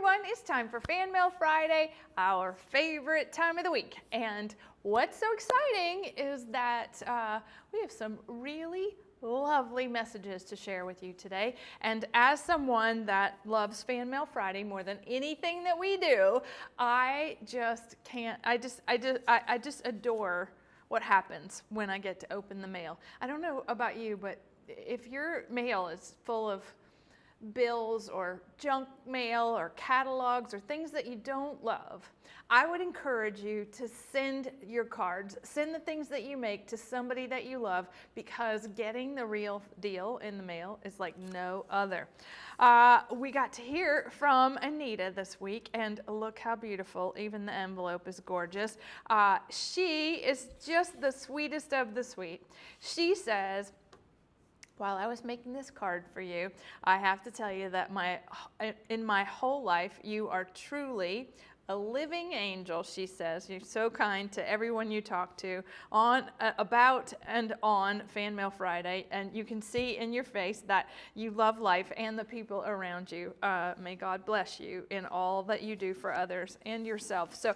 everyone, it's time for Fan Mail Friday, our favorite time of the week. And what's so exciting is that we have some really lovely messages to share with you today. And as someone that loves Fan Mail Friday more than anything that we do, I just adore what happens when I get to open the mail. I don't know about you, but if your mail is full of bills or junk mail or catalogs or things that you don't love, I would encourage you to send your cards, send the things that you make to somebody that you love, because getting the real deal in the mail is like no other. We got to hear from Anita this week, and look how beautiful, even the envelope is gorgeous. She is just the sweetest of the sweet. She says, while I was making this card for you, I have to tell you that in my whole life, you are truly a living angel, she says. You're so kind to everyone you talk to about and on Fan Mail Friday, and you can see in your face that you love life and the people around you. May God bless you in all that you do for others and yourself. So,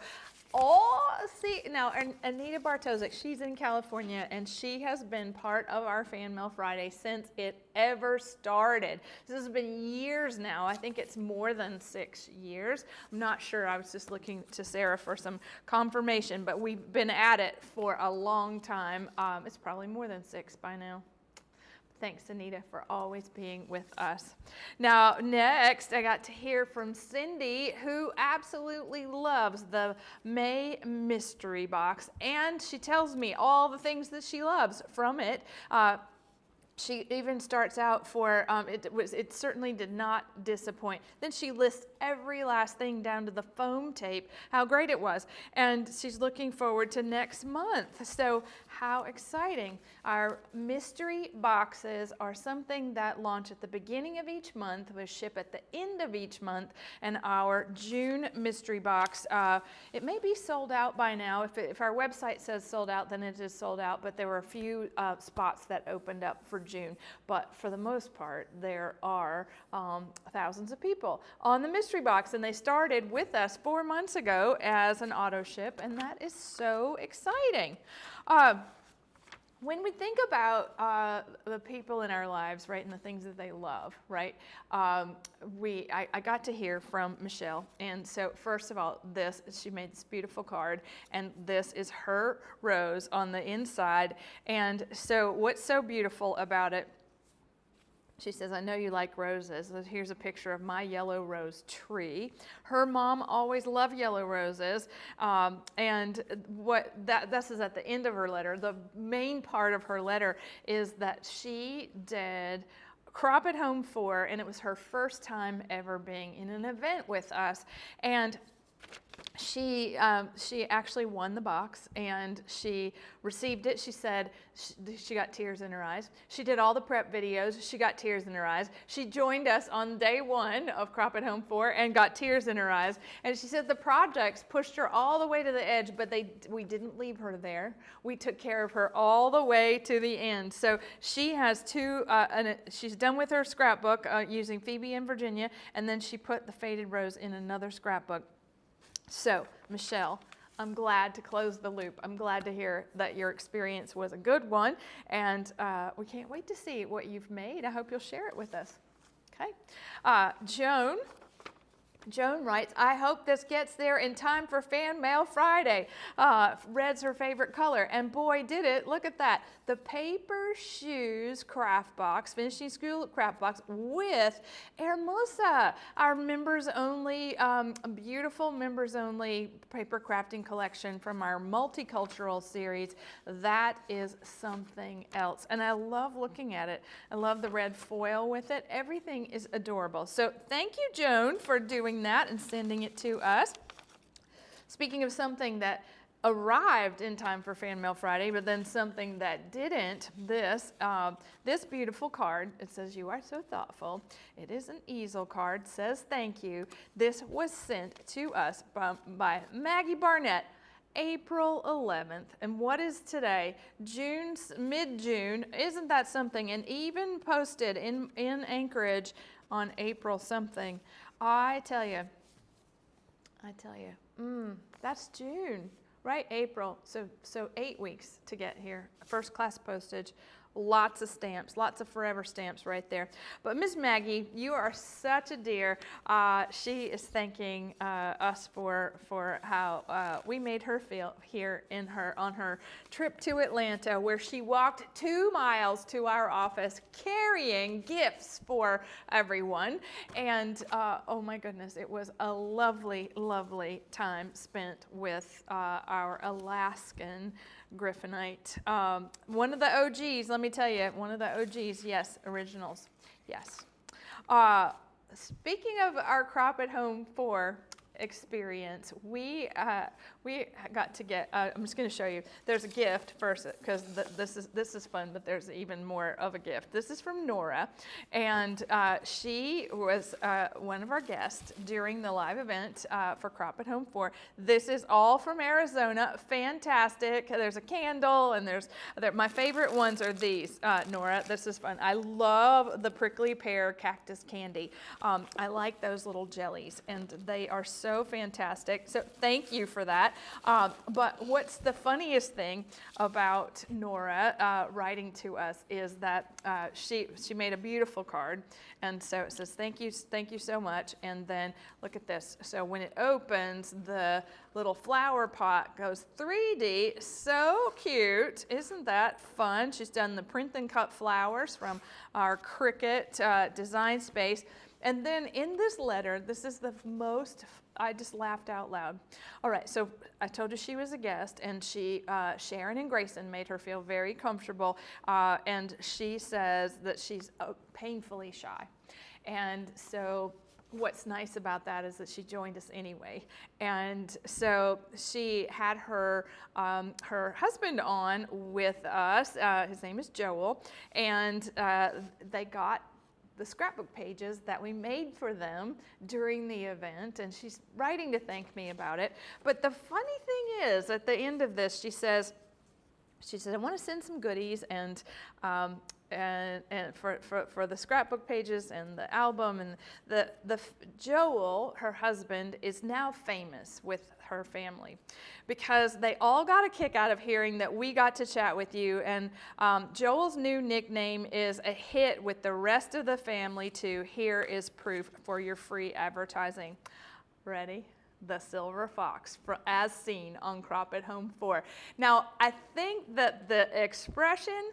Anita Bartosik, she's in California, and she has been part of our Fan Mail Friday since it ever started. This has been years now. I think it's more than 6 years. I'm not sure. I was just looking to Sarah for some confirmation, but we've been at it for a long time. It's probably more than 6 by now. Thanks, Anita, for always being with us. Now, next, I got to hear from Cindy, who absolutely loves the May Mystery Box, and she tells me all the things that she loves from it. She even starts out for, it certainly did not disappoint. Then she lists every last thing down to the foam tape, how great it was. And she's looking forward to next month. So how exciting. Our mystery boxes are something that launch at the beginning of each month, we ship at the end of each month, and our June mystery box, it may be sold out by now. If our website says sold out, then it is sold out, but there were a few spots that opened up for June. But for the most part, there are thousands of people on the mystery box, and they started with us 4 months ago as an auto ship, and that is so exciting. When we think about the people in our lives, right, and the things that they love, right, I got to hear from Michelle. And so first of all, she made this beautiful card, and this is her rose on the inside. And so what's so beautiful about it, she says, I know you like roses. Here's a picture of my yellow rose tree. Her mom always loved yellow roses. And this is at the end of her letter. The main part of her letter is that she did Crop at Home 4, and it was her first time ever being in an event with us. And she actually won the box, and she received it. She said she got tears in her eyes. She did all the prep videos. She got tears in her eyes. She joined us on day 1 of Crop at Home 4 and got tears in her eyes. And she said the projects pushed her all the way to the edge, but we didn't leave her there. We took care of her all the way to the end. So she has she's done with her scrapbook using Phoebe in Virginia, and then she put the faded rose in another scrapbook. So, Michelle, I'm glad to close the loop. I'm glad to hear that your experience was a good one, and we can't wait to see what you've made. I hope you'll share it with us. Okay. Joan writes, I hope this gets there in time for Fan Mail Friday. Red's her favorite color, and boy, did it. Look at that. The Paper Shoes craft box, finishing school craft box with Hermosa, our members-only, beautiful members-only paper crafting collection from our multicultural series. That is something else, and I love looking at it. I love the red foil with it. Everything is adorable. So thank you, Joan, for doing that and sending it to us. Speaking of something that arrived in time for Fan Mail Friday, but then something that didn't, this beautiful card, it says, you are so thoughtful. It is an easel card, says thank you. This was sent to us by Maggie Barnett, April 11th. And what is today? Mid-June. Isn't that something? And even posted in Anchorage on April something. I tell you, I tell you, that's June, right? April. So 8 weeks to get here. First class postage. Lots of stamps, lots of forever stamps right there. But Miss Maggie, you are such a dear. She is thanking us for how we made her feel here on her trip to Atlanta, where she walked 2 miles to our office carrying gifts for everyone. And oh my goodness, it was a lovely, lovely time spent with our Alaskan Griffinite. One of the OGs, let me tell you, one of the OGs, yes, originals, yes. Speaking of our Crop at Home 4 experience, we got to get, I'm just going to show you, there's a gift first, because this is fun, but there's even more of a gift. This is from Nora, and she was one of our guests during the live event for Crop at Home 4. This is all from Arizona, fantastic. There's a candle, and my favorite ones are these, Nora. This is fun. I love the prickly pear cactus candy. I like those little jellies, and they are so fantastic. So thank you for that. But what's the funniest thing about Nora writing to us is that she made a beautiful card, and so it says thank you so much. And then look at this. So when it opens, the little flower pot goes 3D. So cute! Isn't that fun? She's done the print and cut flowers from our Cricut design space. And then in this letter, this is the most, I just laughed out loud. All right, so I told you she was a guest, and Sharon and Grayson made her feel very comfortable, and she says that she's painfully shy. And so what's nice about that is that she joined us anyway. And so she had her husband on with us. His name is Joel, and they got the scrapbook pages that we made for them during the event, and she's writing to thank me about it. But the funny thing is, at the end of this, she says, I want to send some goodies and for the scrapbook pages and the album, and the Joel, her husband, is now famous with her family because they all got a kick out of hearing that we got to chat with you. And Joel's new nickname is a hit with the rest of the family too. Here is proof for your free advertising. Ready? The Silver Fox, as seen on Crop at Home 4. Now, I think that the expression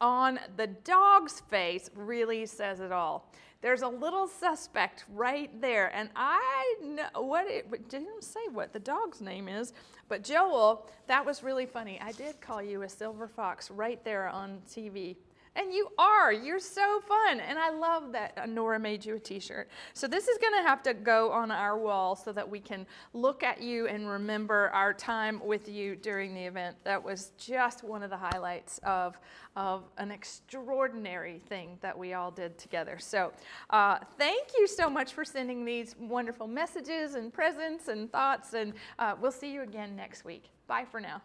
on the dog's face really says it all. There's a little suspect right there, and I know it didn't say what the dog's name is, but Joel, that was really funny. I did call you a silver fox right there on TV. And you're so fun. And I love that Nora made you a t-shirt. So this is gonna have to go on our wall so that we can look at you and remember our time with you during the event. That was just one of the highlights of an extraordinary thing that we all did together. So thank you so much for sending these wonderful messages and presents and thoughts, and we'll see you again next week. Bye for now.